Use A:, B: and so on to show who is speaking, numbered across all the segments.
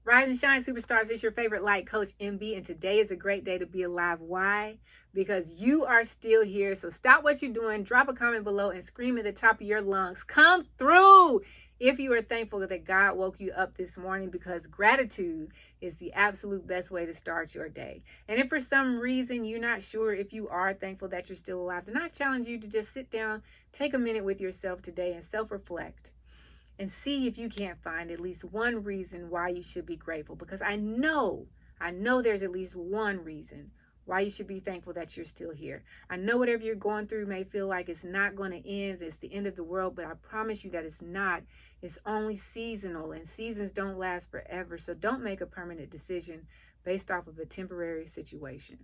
A: Rise and shine, superstars. It's your favorite light coach, MB, and today is a great day to be alive. Why? Because you are still here. So stop what you're doing, drop a comment below, and scream at the top of your lungs. Come through if you are thankful that God woke you up this morning, because gratitude is the absolute best way to start your day. And if for some reason you're not sure if you are thankful that you're still alive, then I challenge you to just sit down, take a minute with yourself today and self-reflect. And see if you can't find at least one reason why you should be grateful. Because I know there's at least one reason why you should be thankful that you're still here. I know whatever you're going through may feel like it's not going to end, it's the end of the world, but I promise you that it's not. It's only seasonal, and seasons don't last forever. So don't make a permanent decision based off of a temporary situation.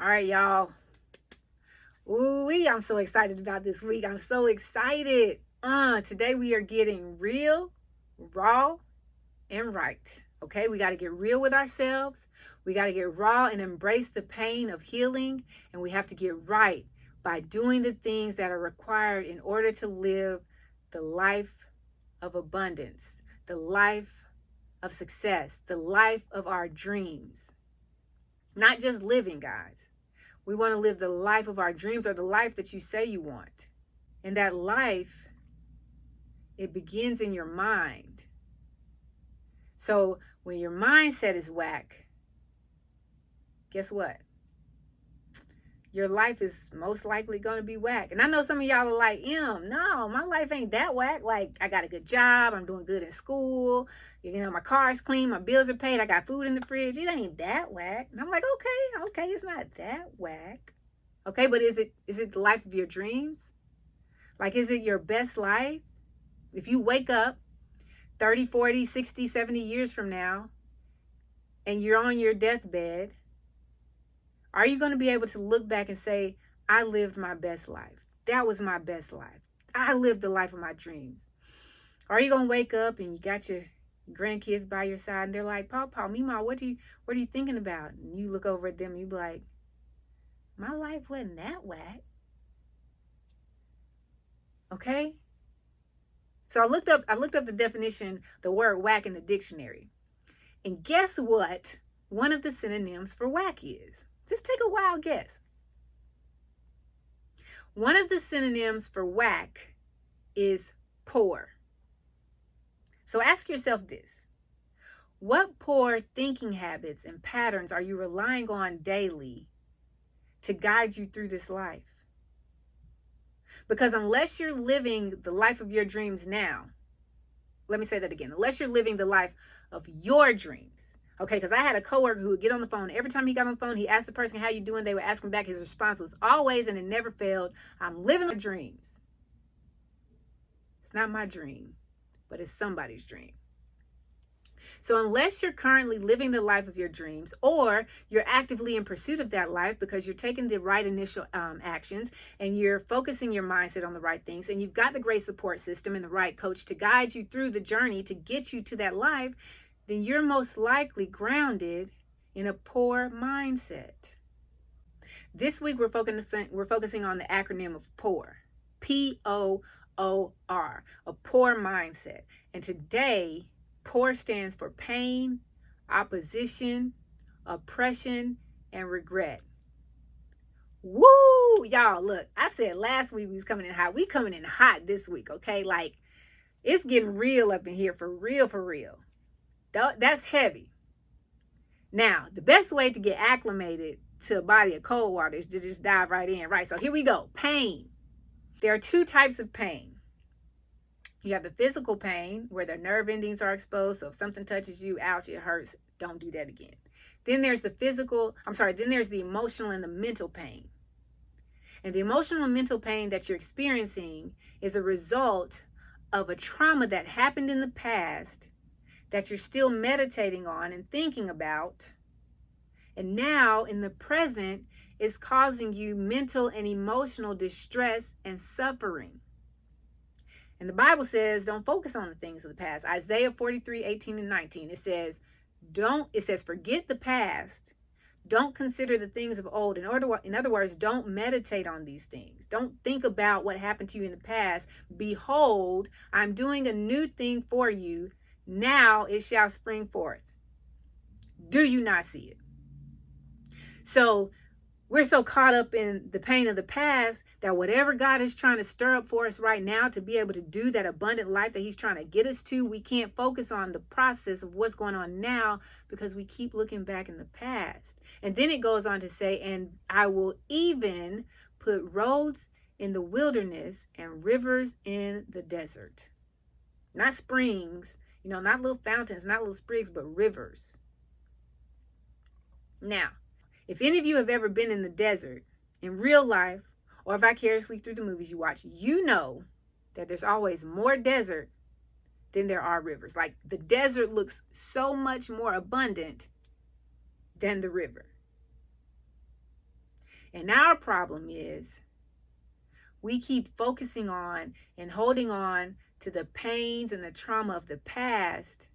A: All right, y'all. Ooh-wee, I'm so excited about this week. I'm so excited. Today we are getting real, raw, and right. Okay, we got to get real with ourselves. We got to get raw and embrace the pain of healing. And we have to get right by doing the things that are required in order to live the life of abundance, the life of success, the life of our dreams. Not just living, guys. We want to live the life of our dreams, or the life that you say you want. And that life, it begins in your mind. So when your mindset is whack, guess what? Your life is most likely going to be whack. And I know some of y'all are like, no, my life ain't that whack. Like, I got a good job. I'm doing good in school. You know, my car is clean. My bills are paid. I got food in the fridge. It ain't that whack. And I'm like, okay, it's not that whack. Okay, but is it the life of your dreams? Like, is it your best life? If you wake up 30, 40, 60, 70 years from now and you're on your deathbed, are you going to be able to look back and say, I lived my best life? That was my best life. I lived the life of my dreams. Or are you going to wake up and you got your grandkids by your side and they're like, Papa, Mima, what are you thinking about? And you look over at them and you be like, my life wasn't that whack. Okay? So I looked up the definition, the word whack, in the dictionary. And guess what one of the synonyms for whack is? Just take a wild guess. One of the synonyms for whack is poor. So ask yourself this. What poor thinking habits and patterns are you relying on daily to guide you through this life? Because unless you're living the life of your dreams now, let me say that again, unless you're living the life of your dreams, okay, because I had a coworker who would get on the phone. Every time he got on the phone, he asked the person, how you doing? They would ask him back. His response was always, and it never failed, I'm living the dreams. It's not my dream, but it's somebody's dream. So unless you're currently living the life of your dreams, or you're actively in pursuit of that life because you're taking the right initial actions and you're focusing your mindset on the right things, and you've got the great support system and the right coach to guide you through the journey to get you to that life, then you're most likely grounded in a poor mindset. This week we're focusing on the acronym of P.O.O.R. P.O.O.R. A poor mindset. And today, P.O.O.R. stands for pain, opposition, oppression, and regret. Woo! Y'all, look, I said last week we was coming in hot. We coming in hot this week, okay? Like, it's getting real up in here, for real, for real. That's heavy. Now, the best way to get acclimated to a body of cold water is to just dive right in, right? So here we go. Pain. There are two types of pain. You have the physical pain, where the nerve endings are exposed. So if something touches you, ouch, it hurts. Don't do that again. Then there's the emotional and the mental pain. And the emotional and mental pain that you're experiencing is a result of a trauma that happened in the past that you're still meditating on and thinking about. And now in the present is causing you mental and emotional distress and suffering. And the Bible says, don't focus on the things of the past. Isaiah 43:18-19. It says, forget the past. Don't consider the things of old. In other words, don't meditate on these things. Don't think about what happened to you in the past. Behold, I'm doing a new thing for you. now it shall spring forth. Do you not see it? So we're so caught up in the pain of the past that whatever God is trying to stir up for us right now to be able to do that abundant life that he's trying to get us to, we can't focus on the process of what's going on now because we keep looking back in the past. And then it goes on to say, and I will even put roads in the wilderness and rivers in the desert. Not springs, not little fountains, not little sprigs, but rivers. Now, if any of you have ever been in the desert in real life or vicariously through the movies you watch, you know that there's always more desert than there are rivers. Like the desert looks so much more abundant than the river. And our problem is we keep focusing on and holding on to the pains and the trauma of the past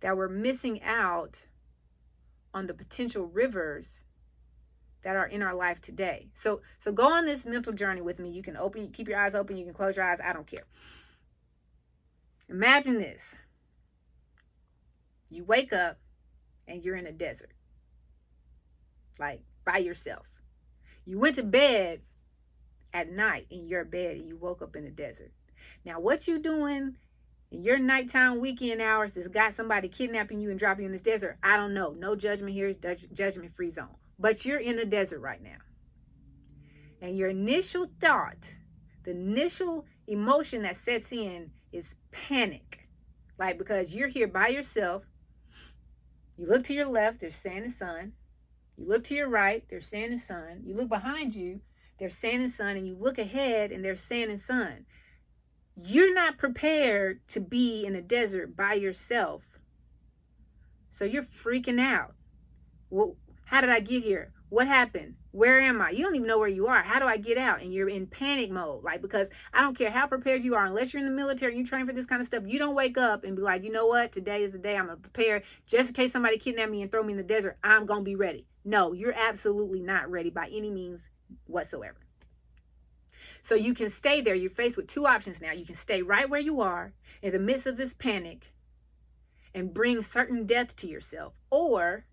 A: that we're missing out on the potential rivers that are in our life today. So go on this mental journey with me. You can keep your eyes open, you can close your eyes, I don't care. Imagine this. You wake up and you're in a desert. Like by yourself. You went to bed at night in your bed and you woke up in the desert. Now what you doing in your nighttime weekend hours that's got somebody kidnapping you and dropping you in the desert, I don't know. No judgment here, judgment free zone. But you're in the desert right now. And your initial thought, the initial emotion that sets in is panic. Like because you're here by yourself. You look to your left, there's sand and sun. You look to your right, there's sand and sun. You look behind you, there's sand and sun. And you look ahead and there's sand and sun. You're not prepared to be in a desert by yourself. So you're freaking out. Well, how did I get here? What happened? Where am I? You don't even know where you are. How do I get out? And you're in panic mode. Like, because I don't care how prepared you are, unless you're in the military, you train for this kind of stuff, you don't wake up and be like, you know what? Today is the day I'm going to prepare. Just in case somebody kidnap me and throw me in the desert, I'm going to be ready. No, you're absolutely not ready by any means whatsoever. So you can stay there. You're faced with two options now. You can stay right where you are in the midst of this panic and bring certain death to yourself. Or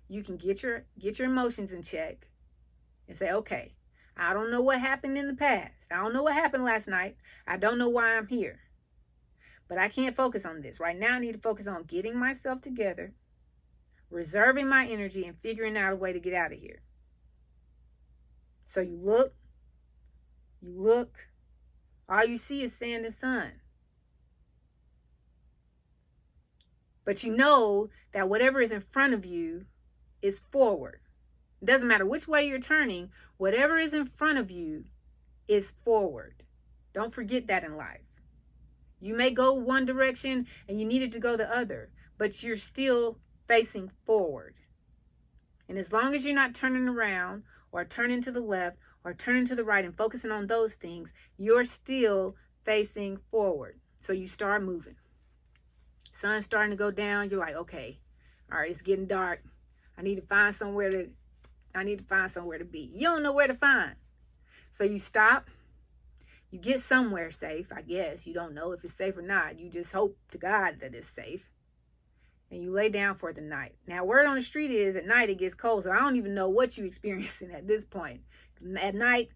A: you can get your emotions in check and say, okay, I don't know what happened in the past. I don't know what happened last night. I don't know why I'm here. But I can't focus on this. Right now I need to focus on getting myself together, reserving my energy, and figuring out a way to get out of here. So you look, all you see is sand and sun. But you know that whatever is in front of you is forward. It doesn't matter which way you're turning, whatever is in front of you is forward. Don't forget that in life. You may go one direction and you needed to go the other, but you're still facing forward. And as long as you're not turning around or turning to the left or turning to the right and focusing on those things, you're still facing forward. So you start moving. Sun's starting to go down. You're like, okay, all right, it's getting dark. I need to find somewhere to be. You don't know where to find. So you stop. You get somewhere safe, I guess. You don't know if it's safe or not. You just hope to God that it's safe. And you lay down for the night. Now, word on the street is at night it gets cold. So I don't even know what you're experiencing at this point. At night,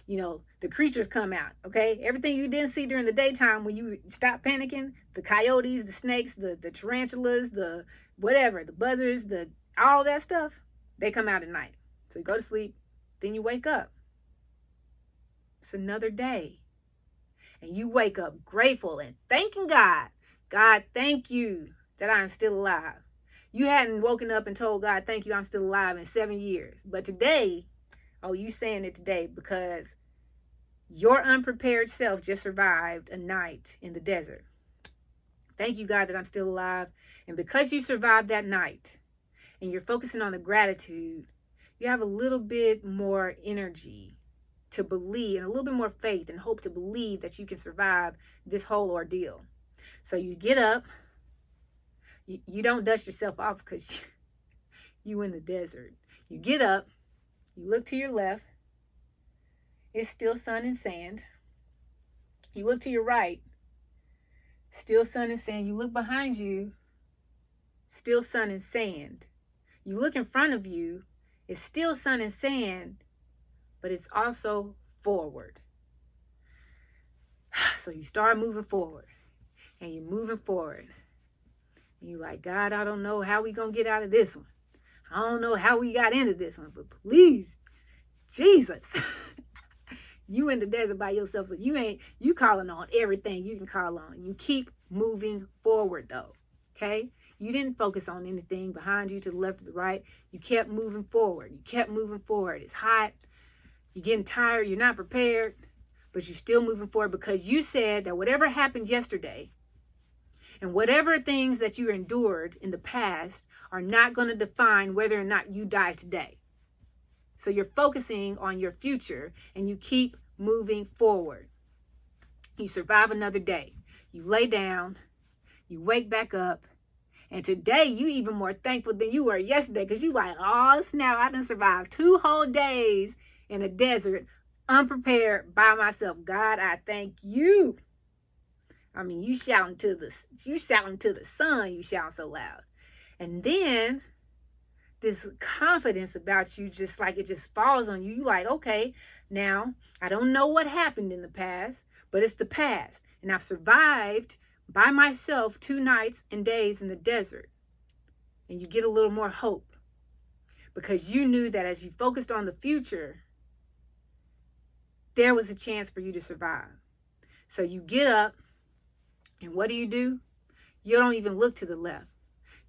A: the creatures come out, okay? Everything you didn't see during the daytime when you stopped panicking, the coyotes, the snakes, the tarantulas, the whatever, the buzzards, all that stuff, they come out at night. So you go to sleep, then you wake up. It's another day. And you wake up grateful and thanking God. God, thank you that I'm still alive. You hadn't woken up and told God, thank you, I'm still alive in 7 years. But today, you saying it today because your unprepared self just survived a night in the desert. Thank you, God, that I'm still alive. And because you survived that night and you're focusing on the gratitude, you have a little bit more energy to believe and a little bit more faith and hope to believe that you can survive this whole ordeal. So you get up. You don't dust yourself off because you in the desert. You get up. You look to your left. It's still sun and sand. You look to your right. still sun and sand. You look behind you, still sun and sand. You look in front of you, it's still sun and sand, but it's also forward. So you start moving forward, and you're moving forward. And you're like, God, I don't know how we gonna get out of this one. I don't know how we got into this one, but please, Jesus, you in the desert by yourself, so you calling on everything you can call on. You keep moving forward though, okay? You didn't focus on anything behind you to the left or the right. You kept moving forward. You kept moving forward. It's hot. You're getting tired. You're not prepared, but you're still moving forward because you said that whatever happened yesterday and whatever things that you endured in the past are not going to define whether or not you die today. So you're focusing on your future and you keep moving forward. You survive another day. You lay down, you wake back up, and today you even more thankful than you were yesterday because you like, oh snap, I done survived 2 whole days in a desert, unprepared by myself. God, I thank you. I mean, you shouting to the sun, you shout so loud. And then this confidence about you, just like it just falls on you. You like, okay, now I don't know what happened in the past, but it's the past. And I've survived by myself 2 nights and days in the desert. And you get a little more hope because you knew that as you focused on the future, there was a chance for you to survive. So you get up, and what do? You don't even look to the left.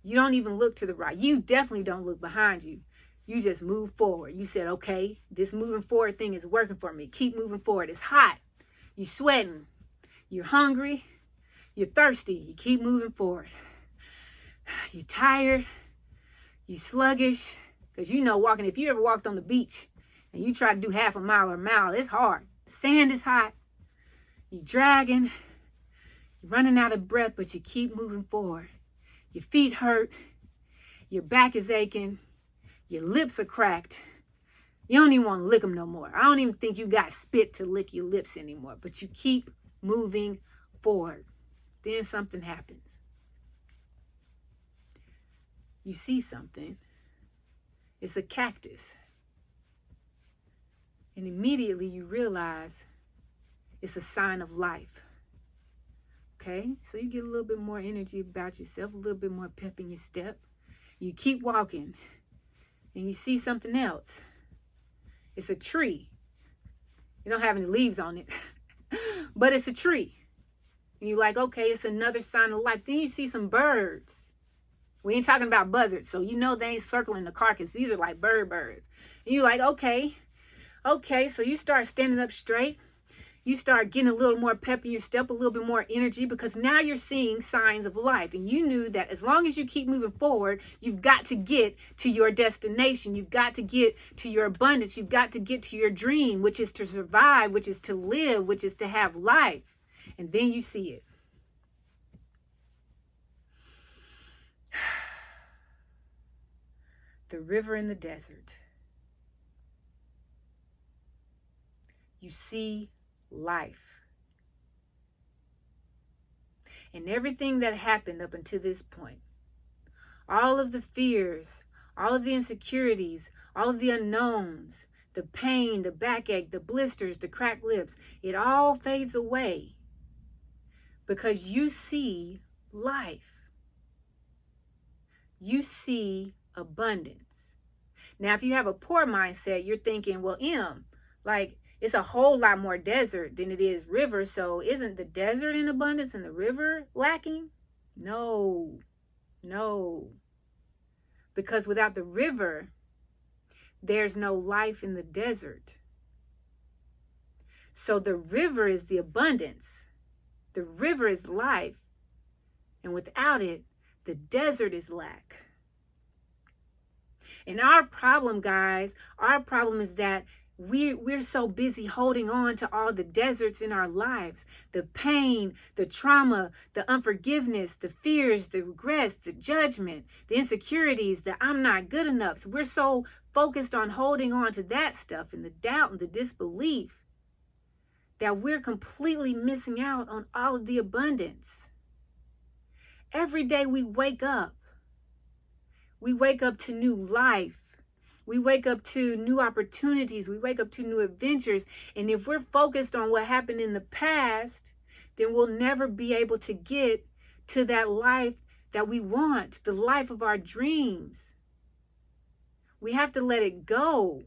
A: You don't even look to the right. You definitely don't look behind you. You just move forward. You said, okay, this moving forward thing is working for me. Keep moving forward. It's hot. You're sweating. You're hungry. You're thirsty. You keep moving forward. You're tired. You're sluggish. Because you know walking, if you ever walked on the beach and you try to do half a mile or a mile, it's hard. The sand is hot. You're dragging. You're running out of breath, but you keep moving forward. Your feet hurt. Your back is aching. Your lips are cracked. You don't even want to lick them no more. I don't even think you got spit to lick your lips anymore, but you keep moving forward. Then something happens. You see something. It's a cactus. And immediately you realize it's a sign of life. Okay, so you get a little bit more energy about yourself, a little bit more pep in your step. You keep walking and you see something else. It's a tree. You don't have any leaves on it, but it's a tree. And you're like, okay, it's another sign of life. Then you see some birds. We ain't talking about buzzards, so you know they ain't circling the carcass. These are like birds. And you're like, okay, so you start standing up straight. You start getting a little more pep in your step, a little bit more energy, because now you're seeing signs of life. And you knew that as long as you keep moving forward, you've got to get to your destination. You've got to get to your abundance. You've got to get to your dream, which is to survive, which is to live, which is to have life. And then you see it. The river in the desert. You see life. And everything that happened up until this point, all of the fears, all of the insecurities, all of the unknowns, the pain, the backache, the blisters, the cracked lips, it all fades away because you see life. You see abundance. Now, if you have a poor mindset, you're thinking, well, like, it's a whole lot more desert than it is river. So isn't the desert in abundance and the river lacking? No. Because without the river, there's no life in the desert. So the river is the abundance. The river is life. And without it, the desert is lack. And our problem, guys, is that we're so busy holding on to all the deserts in our lives, the pain, the trauma, the unforgiveness, the fears, the regrets, the judgment, the insecurities, that I'm not good enough. So we're so focused on holding on to that stuff and the doubt and the disbelief that we're completely missing out on all of the abundance. Every day we wake up to new life. We wake up to new opportunities. We wake up to new adventures. And if we're focused on what happened in the past, then we'll never be able to get to that life that we want, the life of our dreams. We have to let it go.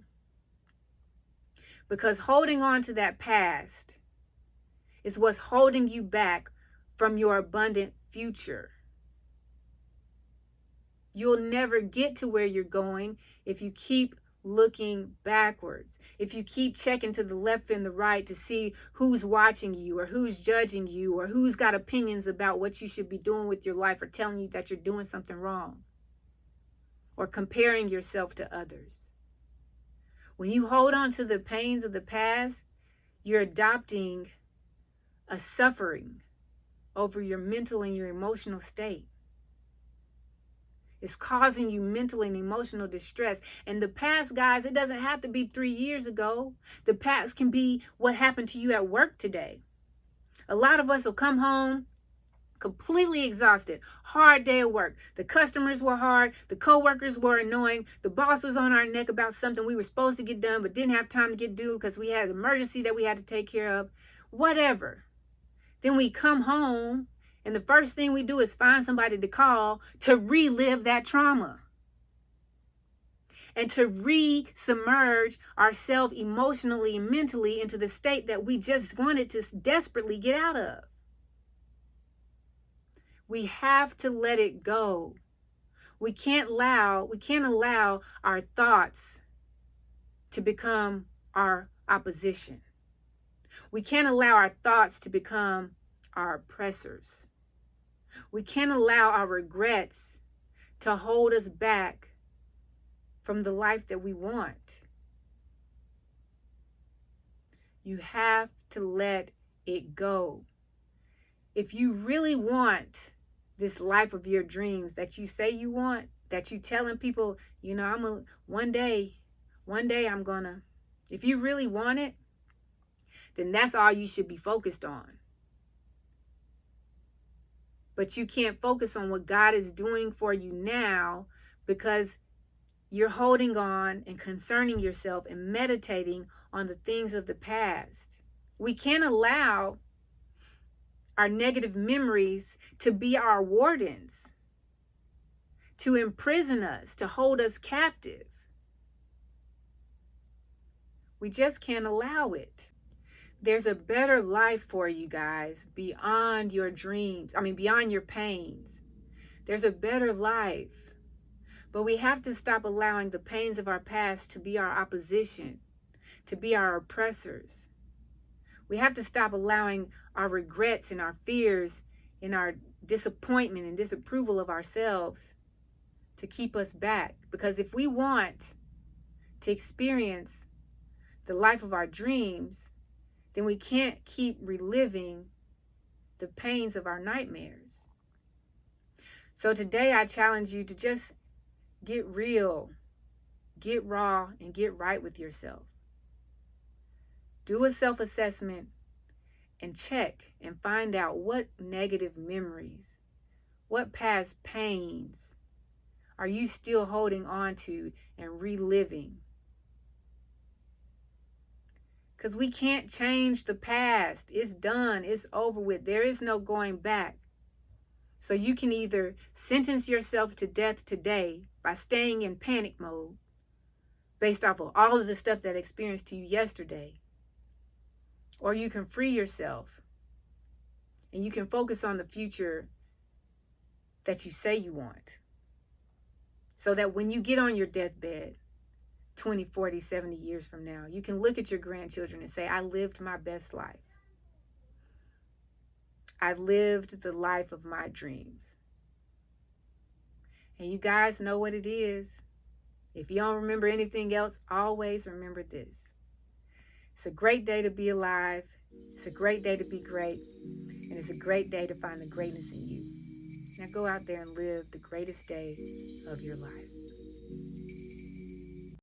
A: Because holding on to that past is what's holding you back from your abundant future. You'll never get to where you're going if you keep looking backwards. If you keep checking to the left and the right to see who's watching you or who's judging you or who's got opinions about what you should be doing with your life or telling you that you're doing something wrong or comparing yourself to others. When you hold on to the pains of the past, you're adopting a suffering over your mental and your emotional state. It's causing you mental and emotional distress. And the past, guys, it doesn't have to be 3 years ago. The past can be what happened to you at work today. A lot of us will come home completely exhausted. Hard day of work. The customers were hard. The coworkers were annoying. The boss was on our neck about something we were supposed to get done but didn't have time to get done because we had an emergency that we had to take care of. Whatever. Then we come home and the first thing we do is find somebody to call to relive that trauma and to re-submerge ourselves emotionally and mentally into the state that we just wanted to desperately get out of. We have to let it go. We can't allow our thoughts to become our opposition. We can't allow our thoughts to become our oppressors. We can't allow our regrets to hold us back from the life that we want. You have to let it go. If you really want this life of your dreams that you say you want, that you telling people, one day I'm gonna, if you really want it, then that's all you should be focused on. But you can't focus on what God is doing for you now because you're holding on and concerning yourself and meditating on the things of the past. We can't allow our negative memories to be our wardens, to imprison us, to hold us captive. We just can't allow it. There's a better life for you guys beyond your dreams. Beyond your pains. There's a better life. But we have to stop allowing the pains of our past to be our opposition, to be our oppressors. We have to stop allowing our regrets and our fears and our disappointment and disapproval of ourselves to keep us back. Because if we want to experience the life of our dreams, then we can't keep reliving the pains of our nightmares. So today I challenge you to just get real, get raw, and get right with yourself. Do a self-assessment and check and find out what negative memories, what past pains are you still holding on to and reliving. Because we can't change the past. It's done. It's over with. There is no going back. So you can either sentence yourself to death today by staying in panic mode based off of all of the stuff that experienced to you yesterday. Or you can free yourself and you can focus on the future that you say you want. So that when you get on your deathbed, 20, 40, 70 years from now, you can look at your grandchildren and say, I lived my best life. I lived the life of my dreams. And you guys know what it is. If you don't remember anything else, always remember this. It's a great day to be alive. It's a great day to be great. And it's a great day to find the greatness in you. Now go out there and live the greatest day of your life.